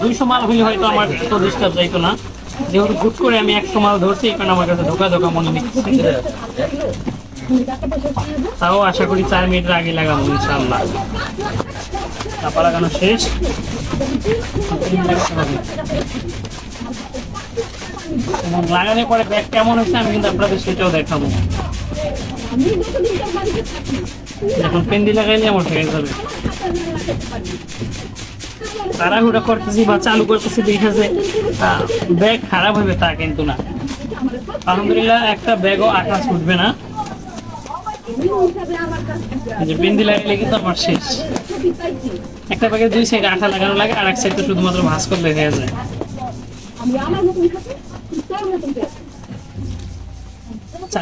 দুইশো মাল হইলে হয়তো আমার এত ডিস্টার্ব যাইতো না, যেহেতু হুট করে আমি 100 মাল ধরছি, এই কারণে আমার কাছে ধোকা ধোকা মনে নিচ্ছে। তাও আশা করি 4 মিনিটের আগে লাগাবো ইনশাআল্লাহ। চাপা লাগানো শেষ। লাগানোর পরে ব্যাগ কেমন হচ্ছে আমি কিন্তু আপনাদের সেটাও দেখাবো। এখন পেন্দি লাগাইলে আমার হয়ে যাবে। তাড়াহুড়া করতেছি বা চালু করতেছি দেখেছে ব্যাগ খারাপ হবে তা কিন্তু না। আলহামদুলিল্লাহ একটা ব্যাগও আঠা ছুটবে না। পেন্দি লাগাইলে কিন্তু আমার শেষ। একটা ব্যাগের 2 সাইড আঠা লাগানো লাগে, আর এক সাইড তো শুধুমাত্র ভাঁজ করলে হয়ে যায়।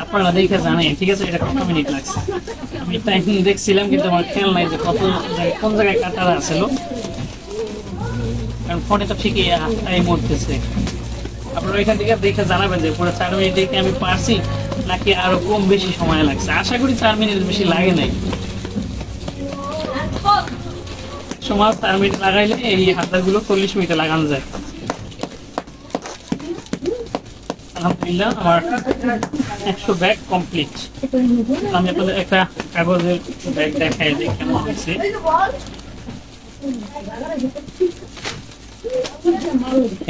আপনারা দেখে জানেন, ঠিক আছে, এটা কত মিনিট লাগছে আমি টাইম দেখছিলাম, কিন্তু আমার খেয়াল নাই যে কত কোন জায়গায় কাটার আছিল, কারণ ফোনে তো ঠিকই টাইম উঠতেছে। আপনারা এখান থেকে দেখে জানাবেন যে পুরো 4 মিনিট দেখে আমি পারছি নাকি আরো কম বেশি সময় লাগছে। আশা করি 4 মিনিট বেশি লাগে নাই। সময় 4 মিনিট লাগাইলে এই হাতাগুলো 40 মিনিটে লাগানো যায়। আলহামদুলিল্লাহ আমার 100 ব্যাগ কমপ্লিট। আমি আপনাদের একটা কাগজের ব্যাগ দেখাই দিই কেমন হয়েছে।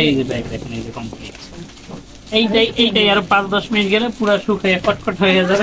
এই যে ব্যাগ দেখেন, এই যে কমপ্লিট। এইটাই আরো 5-10 মিনিট গেলে পুরো শুকিয়ে কটকট হয়ে যাবে।